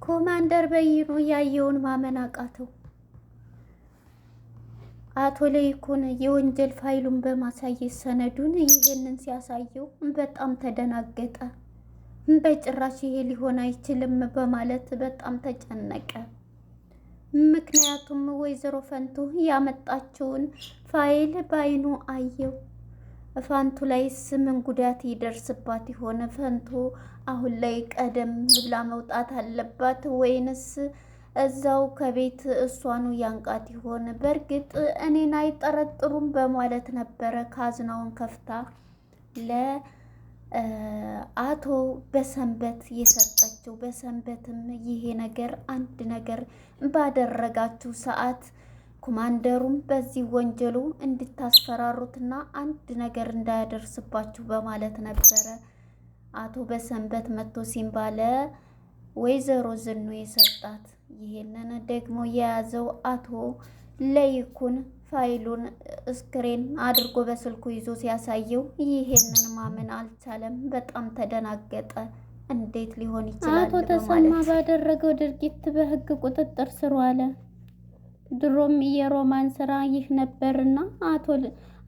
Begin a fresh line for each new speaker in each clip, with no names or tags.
ኮማንደር በይኑ ያየውን ማመን አቃተው። አቶ ለይኩን የወንጀል ፋይሉን በማሳየት ሰነዱን ይህንን ሲያሳየው በጣም ተደናገጠ። በጭራሽ ይሄ ሊሆን አይችልም በማለት በጣም ተጨነቀ። ምክንያቱም ወይዘሮ ፈንቱ ያመጣችውን ፋይል በአይኑ አየው። ፋንቱ ላይስ ምን ጉዳት ይደርስባት ይሆን? ፈንቱ አሁን ላይ ቀደም ብላ መውጣት አለባት ወይንስ እዛው ከቤት እሷኑ ያንቃት ይሆን? በእርግጥ እኔን አይጠረጥሩም በማለት ነበረ ካዝናውን ከፍታ ለአቶ በሰንበት የሰጠችው። በሰንበትም ይሄ ነገር አንድ ነገር ባደረጋችሁ ሰዓት ኮማንደሩም በዚህ ወንጀሉ እንድታስፈራሩትና አንድ ነገር እንዳያደርስባችሁ በማለት ነበረ አቶ በሰንበት መጥቶ ሲምባለ ወይዘሮ ዝኑ የሰጣት። ይሄንን ደግሞ የያዘው አቶ ለይኩን ፋይሉን ስክሪን አድርጎ በስልኩ ይዞ ሲያሳየው ይሄንን ማመን አልቻለም። በጣም ተደናገጠ። እንዴት ሊሆን ይችላል? አቶ ተሰማ ባደረገው ድርጊት በህግ ቁጥጥር ስር ዋለ። ድሮም የሮማን ስራ ይህ ነበርና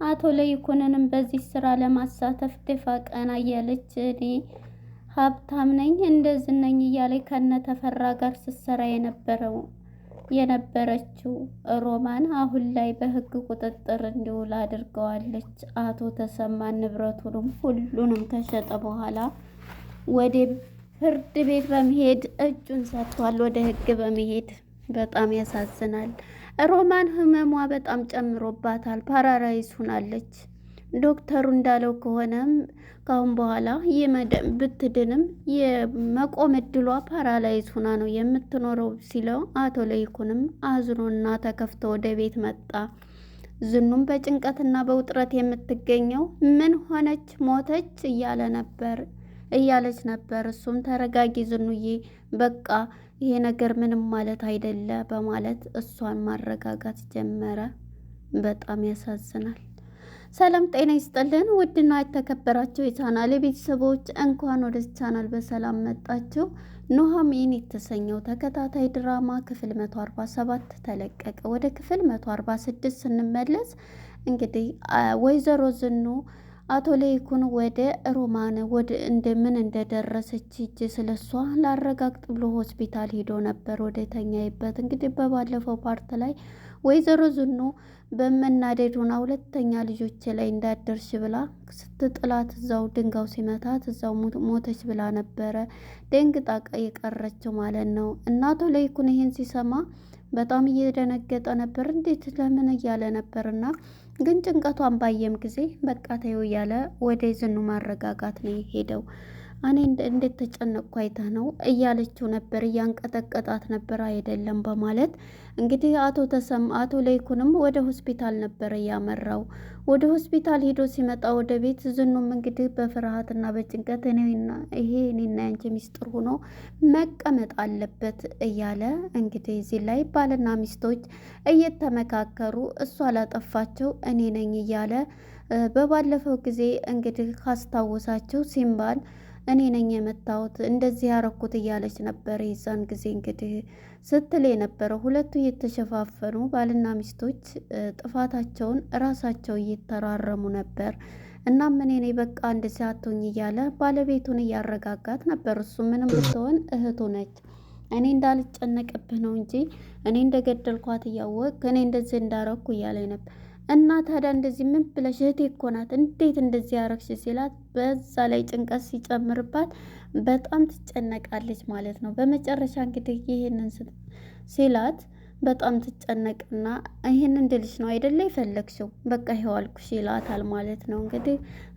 አቶ ለይኩንንም በዚህ ስራ ለማሳተፍ ደፋ ቀና እያለች እኔ ሀብታም ነኝ እንደዚህ ነኝ እያለች ከነተፈራ ጋር ስትሰራ የነበረችው ሮማን አሁን ላይ በህግ ቁጥጥር እንዲውል አድርገዋለች። አቶ ተሰማን ንብረቱንም ሁሉንም ከሸጠ በኋላ ወደ ፍርድ ቤት በመሄድ እጁን ሰጥቷል። ወደ ህግ በመሄድ በጣም ያሳዝናል። ሮማን ህመሟ በጣም ጨምሮባታል። ፓራላይዝ ሆናለች። ዶክተሩ እንዳለው ከሆነም ካሁን በኋላ ብትድንም የመቆም እድሏ ፓራላይዝ ሆና ነው የምትኖረው ሲለው አቶ ለይኩንም አዝኖና ተከፍቶ ወደ ቤት መጣ። ዝኑም በጭንቀትና በውጥረት የምትገኘው ምን ሆነች ሞተች እያለች ነበር። እሱም ተረጋጊ ዝኑዬ፣ በቃ ይሄ ነገር ምንም ማለት አይደለ በማለት እሷን ማረጋጋት ጀመረ። በጣም ያሳዝናል። ሰላም ጤና ይስጥልን ውድና የተከበራችሁ የቻናል ቤተሰቦች እንኳን ወደ ቻናል በሰላም መጣችሁ። ኑሃሚን የተሰኘው ተከታታይ ድራማ ክፍል 147 ተለቀቀ። ወደ ክፍል 146 ስንመለስ እንግዲህ ወይዘሮ ዝኑ አቶ ለይኩን ወደ ሮማን እንደምን እንደደረሰች እጅ ስለሷ ላረጋግጥ ብሎ ሆስፒታል ሄዶ ነበር ወደ ተኛይበት። እንግዲህ በባለፈው ፓርት ላይ ወይዘሮ ዝኑ በመናደድ ሆና ሁለተኛ ልጆች ላይ እንዳደርሽ ብላ ስትጥላት እዛው ድንጋው ሲመታት እዛው ሞተች ብላ ነበረ ደንግጣ የቀረችው ማለት ነው። አቶ ለይኩን ይሄን ሲሰማ በጣም እየደነገጠ ነበር። እንዴት ለምን እያለ ነበርና ግን ጭንቀቷን ባየም ጊዜ በቃ ተይው እያለ ወደ ዝኑ ማረጋጋት ነው ሄደው። እኔ እንዴት ተጨነቅኩ አይተህ ነው እያለችው ነበር፣ እያንቀጠቀጣት ነበር አይደለም በማለት እንግዲህ አቶ ለይኩንም ወደ ሆስፒታል ነበር ያመራው። ወደ ሆስፒታል ሄዶ ሲመጣ ወደ ቤት ዝኑም እንግዲህ በፍርሃትና በጭንቀት ይሄ እኔና ያንቺ ሚስጥር ሆኖ መቀመጥ አለበት እያለ እንግዲህ እዚህ ላይ ባልና ሚስቶች እየተመካከሩ እሷ ላጠፋቸው እኔ ነኝ እያለ በባለፈው ጊዜ እንግዲህ ካስታወሳቸው ሲምባል እኔ ነኝ የመታሁት እንደዚህ ያረኩት እያለች ነበር። የዛን ጊዜ እንግዲህ ስትል የነበረው ሁለቱ እየተሸፋፈኑ ባልና ሚስቶች ጥፋታቸውን ራሳቸው እየተራረሙ ነበር። እናም እኔ ነኝ በቃ እንደዚህ አትሆኝ እያለ ባለቤቱን እያረጋጋት ነበር። እሱ ምንም ብትሆን እህቱ ነች፣ እኔ እንዳልጨነቅብህ ነው እንጂ እኔ እንደገደልኳት እያወቅ እኔ እንደዚህ እንዳረኩ እያለኝ ነበር። እና ታዲያ እንደዚህ ምን ብለሽ እህቴ እኮ ናት እንዴት እንደዚህ ያረግሽ ሲላት፣ በዛ ላይ ጭንቀት ሲጨምርባት በጣም ትጨነቃለች ማለት ነው። በመጨረሻ እንግዲህ ይሄንን ሲላት በጣም ትጨነቅና ይሄን እንድልሽ ነው አይደለ የፈለግሽው በቃ ይኸው አልኩሽ ይላታል ማለት ነው። እንግዲህ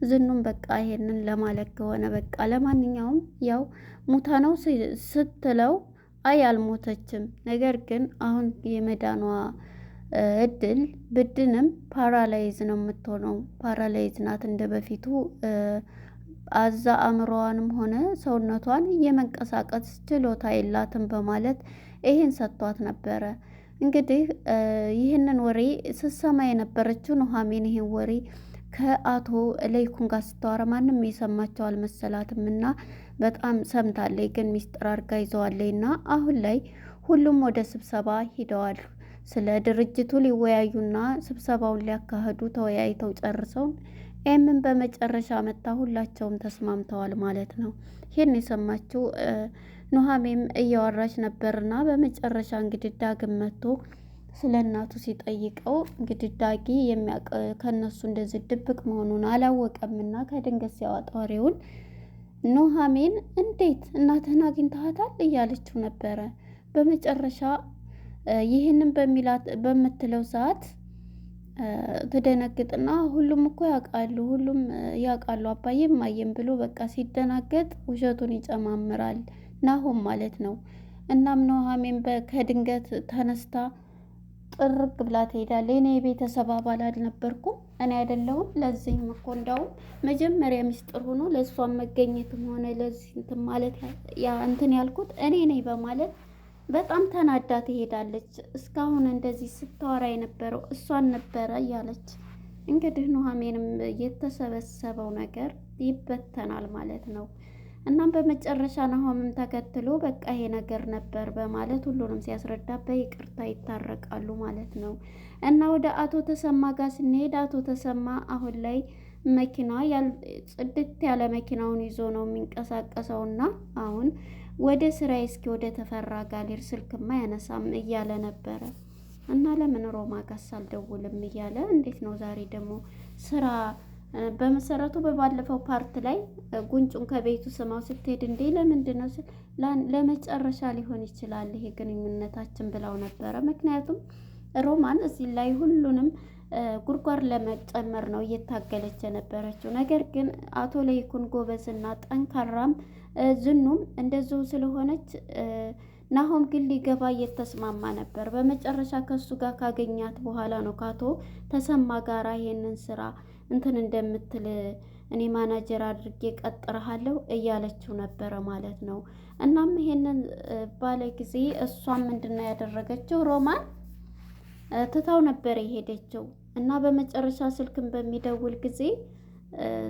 ዝኑም በቃ ይሄንን ለማለት ከሆነ በቃ ለማንኛውም ያው ሙታ ነው ስትለው አይ አልሞተችም፣ ነገር ግን አሁን የመዳኗ እድል ብድንም ፓራላይዝ ነው የምትሆነው። ፓራላይዝ ናት እንደ በፊቱ አዛ አእምሮዋንም ሆነ ሰውነቷን የመንቀሳቀስ ችሎታ የላትም በማለት ይሄን ሰጥቷት ነበረ። እንግዲህ ይህንን ወሬ ስትሰማ የነበረችው ኑሃሚን ይሄን ወሬ ከአቶ ለይኩን ጋር ስታወራ ማንም የሰማቸው አልመሰላትም እና በጣም ሰምታለች፣ ግን ሚስጥር አድርጋ ይዘዋለች እና አሁን ላይ ሁሉም ወደ ስብሰባ ሂደዋል። ስለ ድርጅቱ ሊወያዩና ስብሰባውን ሊያካሂዱ ተወያይተው ጨርሰው ኤምን በመጨረሻ መታ ሁላቸውም ተስማምተዋል ማለት ነው። ይህን የሰማችው ኑሃሜም እያወራች ነበርና በመጨረሻ እንግዲህ ዳግም መጥቶ ስለ እናቱ ሲጠይቀው እንግዲህ ዳጊ የሚያውቅ ከነሱ እንደዚህ ድብቅ መሆኑን አላወቀምና ከድንገት ሲያወጣ ወሬውን ኑሃሜን እንዴት እናትህን አግኝተሃታል እያለችው ነበረ። በመጨረሻ ይህንን በምትለው ሰዓት ትደነግጥና ሁሉም እኮ ያውቃሉ፣ ሁሉም ያውቃሉ አባዬም እማዬም ብሎ በቃ ሲደናገጥ ውሸቱን ይጨማምራል ናሆም ማለት ነው። እናም ኑሃሜን ከድንገት ተነስታ ጥርግ ብላ ትሄዳለች። እኔ የቤተሰብ አባል አልነበርኩም እኔ አይደለሁም። ለዚህም እኮ እንዳውም መጀመሪያ ሚስጥር ሆኖ ለእሷን መገኘትም ሆነ ለዚህ እንትን ማለት እንትን ያልኩት እኔ ነኝ በማለት በጣም ተናዳ ትሄዳለች። እስካሁን እንደዚህ ስታወራ የነበረው እሷን ነበረ እያለች እንግዲህ ኑሃሜንም የተሰበሰበው ነገር ይበተናል ማለት ነው። እናም በመጨረሻ ናሆምም ተከትሎ በቃ ይሄ ነገር ነበር በማለት ሁሉንም ሲያስረዳ በይቅርታ ይታረቃሉ ማለት ነው። እና ወደ አቶ ተሰማ ጋር ስንሄድ አቶ ተሰማ አሁን ላይ መኪና ጽድት ያለ መኪናውን ይዞ ነው የሚንቀሳቀሰውና አሁን ወደ ስራዬ እስኪ ወደ ተፈራ ጋር ልሄድ ስልክማ ያነሳም እያለ ነበረ እና ለምን ሮማ ጋር አልደውልም እያለ እንዴት ነው ዛሬ ደግሞ ስራ በመሰረቱ በባለፈው ፓርት ላይ ጉንጩን ከቤቱ ስማው ስትሄድ እንዴ ለምንድን ነው ለመጨረሻ ሊሆን ይችላል ይሄ ግንኙነታችን ብላው ነበረ። ምክንያቱም ሮማን እዚህ ላይ ሁሉንም ጉርጓር ለመጨመር ነው እየታገለች የነበረችው። ነገር ግን አቶ ለይኩን ጎበዝና ጠንካራም ዝኑም እንደዚሁ ስለሆነች ናሆም ግን ሊገባ እየተስማማ ነበር። በመጨረሻ ከሱ ጋር ካገኛት በኋላ ነው ከአቶ ተሰማ ጋራ ይሄንን ስራ እንትን እንደምትል እኔ ማናጀር አድርጌ ቀጥረሃለሁ እያለችው ነበረ ማለት ነው። እናም ይሄንን ባለ ጊዜ እሷም ምንድነው ያደረገችው ሮማን ትታው ነበር የሄደችው እና በመጨረሻ ስልክን በሚደውል ጊዜ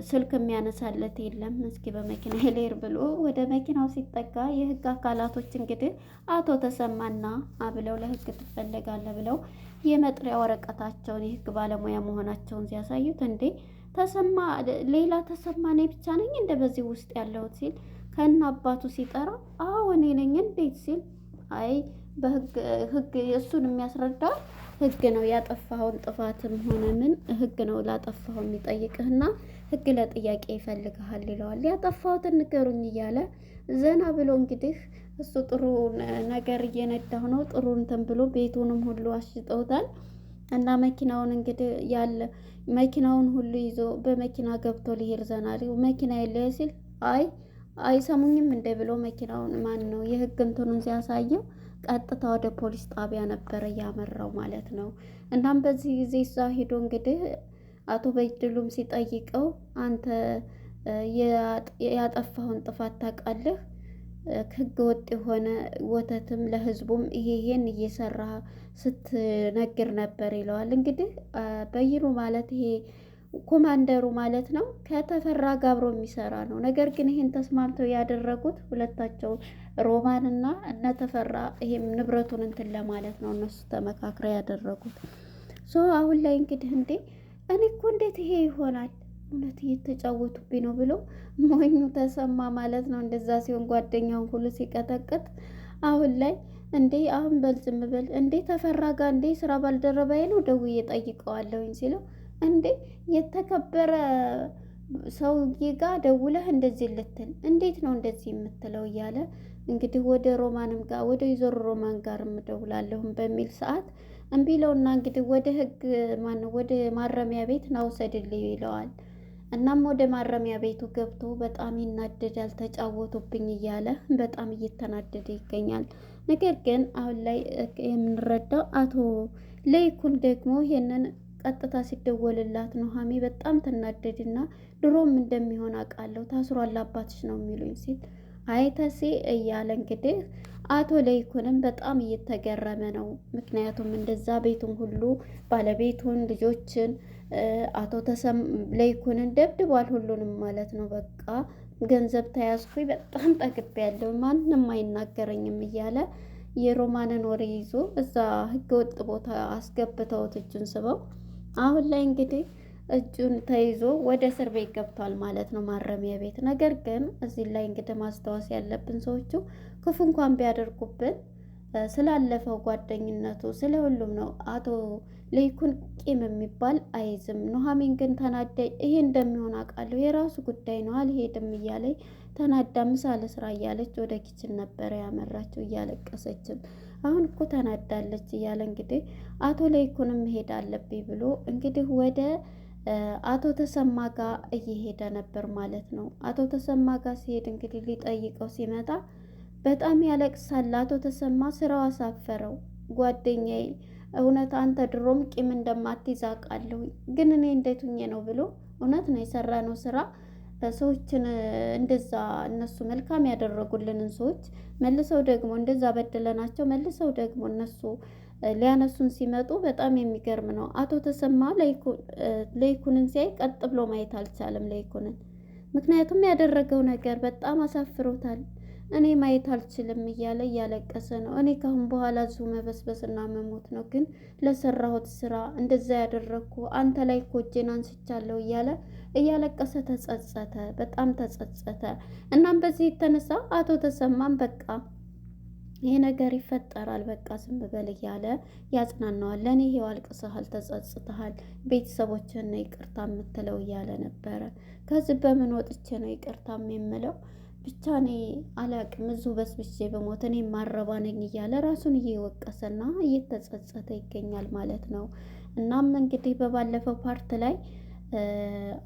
ስልክ የሚያነሳለት የለም። እስኪ በመኪና ሄሌር ብሎ ወደ መኪናው ሲጠጋ የህግ አካላቶች እንግዲህ አቶ ተሰማና ብለው ለህግ ትፈለጋለህ ብለው የመጥሪያ ወረቀታቸውን የህግ ባለሙያ መሆናቸውን ሲያሳዩት እንዴ ተሰማ ሌላ ተሰማ እኔ ብቻ ነኝ እንደ በዚህ ውስጥ ያለሁት ሲል ከነ አባቱ ሲጠራ አዎ እኔ ነኝ እንዴት ሲል አይ በህግ እሱን የሚያስረዳው ህግ ነው። ያጠፋኸውን ጥፋትም ሆነ ምን ህግ ነው ላጠፋኸው የሚጠይቅህና ህግ ለጥያቄ ይፈልግሃል ይለዋል። ያጠፋሁትን ንገሩኝ እያለ ዘና ብሎ እንግዲህ እሱ ጥሩ ነገር እየነዳሁ ነው ጥሩ እንትን ብሎ ቤቱንም ሁሉ አሽጠውታል እና መኪናውን እንግዲህ ያለ መኪናውን ሁሉ ይዞ በመኪና ገብቶ ሊሄድ ዘና መኪና የለ ሲል አይሰሙኝም እንደ ብሎ መኪናውን ማን ነው የህግ እንትኑን ሲያሳየው ቀጥታ ወደ ፖሊስ ጣቢያ ነበረ ያመራው ማለት ነው። እናም በዚህ ጊዜ እዛ ሄዶ እንግዲህ አቶ በድሉም ሲጠይቀው አንተ ያጠፋውን ጥፋት ታውቃለህ፣ ህገ ወጥ የሆነ ወተትም ለህዝቡም ይሄን እየሰራ ስትነግር ነበር ይለዋል። እንግዲህ በይሩ ማለት ይሄ ኮማንደሩ ማለት ነው ከተፈራ ጋር አብሮ የሚሰራ ነው። ነገር ግን ይሄን ተስማምተው ያደረጉት ሁለታቸው ሮማንና እነ ተፈራ ይሄም ንብረቱን እንትን ለማለት ነው እነሱ ተመካክረው ያደረጉት። አሁን ላይ እንግዲህ እንዴ እኔ እኮ እንዴት ይሄ ይሆናል እውነት እየተጫወቱብኝ ነው ብሎ ሞኙ ተሰማ ማለት ነው። እንደዛ ሲሆን ጓደኛውን ሁሉ ሲቀጠቅጥ አሁን ላይ እንዴ አሁን በል ዝም በል እንዴ ተፈራ ጋር እንዴ ስራ ባልደረባዬ ነው ደውዬ ጠይቀዋለሁኝ ሲለው እንዴ የተከበረ ሰውዬ ጋር ደውለህ እንደዚህ ልትል እንዴት ነው እንደዚህ የምትለው እያለ እንግዲህ ወደ ሮማንም ጋር ወደ ወይዘሮ ሮማን ጋር እደውላለሁም በሚል ሰዓት እምቢለውና እንግዲህ ወደ ህግ ማነው ወደ ማረሚያ ቤት ናውሰድልኝ ይለዋል። እናም ወደ ማረሚያ ቤቱ ገብቶ በጣም ይናደዳል። ተጫወቱብኝ እያለ በጣም እየተናደደ ይገኛል። ነገር ግን አሁን ላይ የምንረዳው አቶ ለይኩን ደግሞ ይሄንን ቀጥታ ሲደወልላት ኑሃሜ በጣም ትናደድና ድሮም እንደሚሆን አውቃለሁ ታስሯል አባትሽ ነው የሚሉኝ ሲል አይተሴ እያለ እንግዲህ አቶ ለይኩንም በጣም እየተገረመ ነው። ምክንያቱም እንደዛ ቤቱን ሁሉ ባለቤቱን ልጆችን አቶ ለይኩንን ደብድቧል፣ ሁሉንም ማለት ነው። በቃ ገንዘብ ተያዝኩኝ በጣም ጠግቤያለሁ ማንም አይናገረኝም እያለ የሮማንን ወሬ ይዞ እዛ ህገወጥ ቦታ አስገብተውት እጁን ስበው አሁን ላይ እንግዲህ እጁን ተይዞ ወደ እስር ቤት ገብቷል ማለት ነው፣ ማረሚያ ቤት። ነገር ግን እዚህ ላይ እንግዲህ ማስታወስ ያለብን ሰዎቹ ክፉ እንኳን ቢያደርጉብን ስላለፈው ጓደኝነቱ ስለ ሁሉም ነው። አቶ ለይኩን ቂም የሚባል አይዝም። ኑሐሚን ግን ተናዳ ይሄ እንደሚሆን አውቃለሁ የራሱ ጉዳይ ነው አልሄድም እያለች ተናዳ ምሳ ለስራ እያለች ወደ ኪችን ነበረ ያመራችው እያለቀሰችም። አሁን እኮ ተናዳለች እያለ እንግዲህ አቶ ለይኩንም መሄድ አለብኝ ብሎ እንግዲህ ወደ አቶ ተሰማ ጋር እየሄደ ነበር ማለት ነው። አቶ ተሰማ ጋር ሲሄድ እንግዲህ ሊጠይቀው ሲመጣ በጣም ያለቅሳል። አቶ ተሰማ ስራው አሳፈረው። ጓደኛዬ እውነት አንተ ድሮም ቂም እንደማትይዝ አውቃለሁ፣ ግን እኔ እንዴት ሁኜ ነው ብሎ እውነት ነው የሰራነው ስራ ሰዎችን እንደዛ እነሱ መልካም ያደረጉልንን ሰዎች መልሰው ደግሞ እንደዛ በደለናቸው መልሰው ደግሞ እነሱ ሊያነሱን ሲመጡ በጣም የሚገርም ነው። አቶ ተሰማ ለይኩንን ሲያይ ቀጥ ብሎ ማየት አልቻለም ለይኩንን። ምክንያቱም ያደረገው ነገር በጣም አሳፍሮታል። እኔ ማየት አልችልም እያለ እያለቀሰ ነው። እኔ ካሁን በኋላ እዚሁ መበስበስና መሞት ነው፣ ግን ለሰራሁት ስራ እንደዛ ያደረግኩ አንተ ላይ እኮ እጄን አንስቻለሁ እያለ እያለቀሰ ተጸጸተ፣ በጣም ተጸጸተ። እናም በዚህ የተነሳ አቶ ተሰማም በቃ ይሄ ነገር ይፈጠራል በቃ ዝም በል እያለ ያጽናናዋል። ለእኔ ይሄው አልቅሰሃል፣ ተጸጽተሃል፣ ቤተሰቦችህን ነው ይቅርታ የምትለው እያለ ነበረ። ከዚህ በምን ወጥቼ ነው ይቅርታም የምለው? ብቻ እኔ አላቅም እዚሁ በስብሼ በሞት እኔ ማረባ ነኝ እያለ ራሱን እየወቀሰና እየተጸጸተ ይገኛል ማለት ነው። እናም እንግዲህ በባለፈው ፓርት ላይ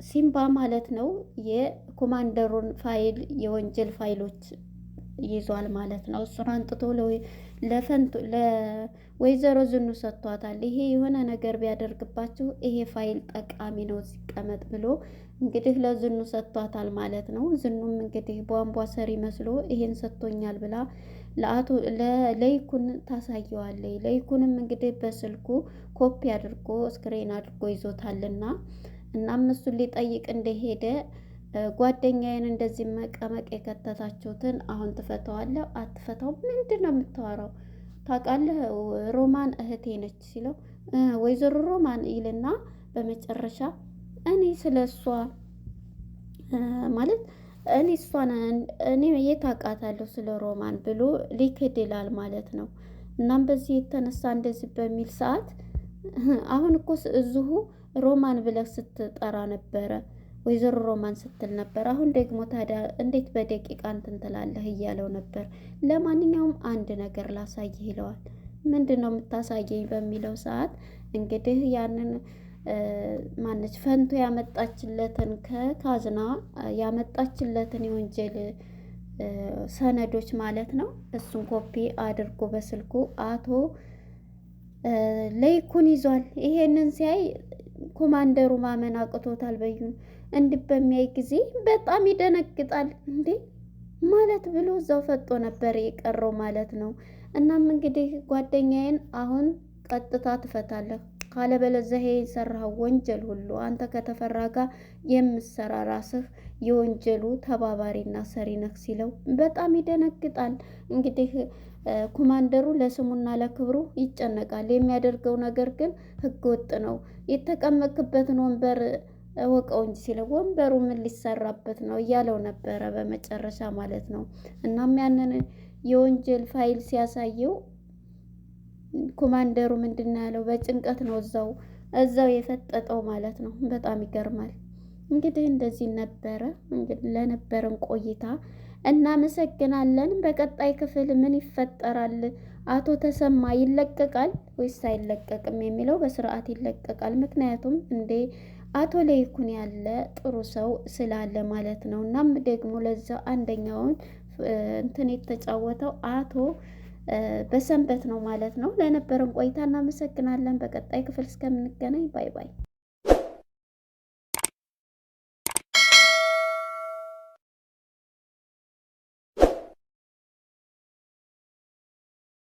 ሲምባ ማለት ነው የኮማንደሩን ፋይል የወንጀል ፋይሎች ይዟል ማለት ነው። እሱን አንጥቶ ለወይዘሮ ዝኑ ሰጥቷታል። ይሄ የሆነ ነገር ቢያደርግባችሁ ይሄ ፋይል ጠቃሚ ነው ሲቀመጥ ብሎ እንግዲህ ለዝኑ ሰጥቷታል ማለት ነው። ዝኑም እንግዲህ ቧንቧ ሰሪ መስሎ ይሄን ሰጥቶኛል ብላ ለይኩን ታሳየዋለች። ለይኩንም እንግዲህ በስልኩ ኮፒ አድርጎ ስክሪን አድርጎ ይዞታልና እናም እሱን ሊጠይቅ እንደሄደ ጓደኛዬን እንደዚህ መቀመቅ የከተታችሁትን አሁን ትፈተዋለህ አትፈታው? ምንድን ነው የምታወራው? ታውቃለህ ሮማን እህቴ ነች ሲለው ወይዘሮ ሮማን ይልና በመጨረሻ እኔ ስለ እሷ ማለት እኔ እሷን እኔ የት አውቃታለሁ ስለ ሮማን ብሎ ሊክድ ይላል ማለት ነው። እናም በዚህ የተነሳ እንደዚህ በሚል ሰዓት አሁን እኮ እዚሁ ሮማን ብለህ ስትጠራ ነበረ ወይዘሮ ሮማን ስትል ነበር። አሁን ደግሞ ታዲያ እንዴት በደቂቃ እንትን ትላለህ እያለው ነበር። ለማንኛውም አንድ ነገር ላሳይህ ይለዋል። ምንድን ነው የምታሳየኝ በሚለው ሰዓት እንግዲህ ያንን ማነች ፈንቶ ያመጣችለትን ከካዝና ያመጣችለትን የወንጀል ሰነዶች ማለት ነው። እሱን ኮፒ አድርጎ በስልኩ አቶ ለይኩን ይዟል። ይሄንን ሲያይ ኮማንደሩ ማመን አቅቶታል። በዩን እንዲህ በሚያይ ጊዜ በጣም ይደነግጣል። እንዴ ማለት ብሎ እዛው ፈጦ ነበር የቀረው ማለት ነው። እናም እንግዲህ ጓደኛዬን አሁን ቀጥታ ትፈታለህ፣ ካለበለዚያ ይሄ የሰራኸው ወንጀል ሁሉ አንተ ከተፈራ ጋር የምትሰራ ራስህ የወንጀሉ ተባባሪና ሰሪ ነህ ሲለው በጣም ይደነግጣል። እንግዲህ ኮማንደሩ ለስሙና ለክብሩ ይጨነቃል። የሚያደርገው ነገር ግን ህገወጥ ነው። የተቀመጥክበትን ወንበር እወቀው እንጂ ሲለው ወንበሩ ምን ሊሰራበት ነው እያለው ነበረ በመጨረሻ ማለት ነው። እናም ያንን የወንጀል ፋይል ሲያሳየው ኮማንደሩ ምንድን ነው ያለው? በጭንቀት ነው እዛው የፈጠጠው ማለት ነው። በጣም ይገርማል። እንግዲህ እንደዚህ ነበረ። እንግዲህ ለነበረን ቆይታ እናመሰግናለን። በቀጣይ ክፍል ምን ይፈጠራል? አቶ ተሰማ ይለቀቃል ወይስ አይለቀቅም የሚለው በስርዓት ይለቀቃል። ምክንያቱም እንደ አቶ ለይኩን ያለ ጥሩ ሰው ስላለ ማለት ነው። እናም ደግሞ ለዛ አንደኛውን እንትን የተጫወተው አቶ በሰንበት ነው ማለት ነው። ለነበረን ቆይታ እናመሰግናለን። በቀጣይ ክፍል እስከምንገናኝ ባይ ባይ።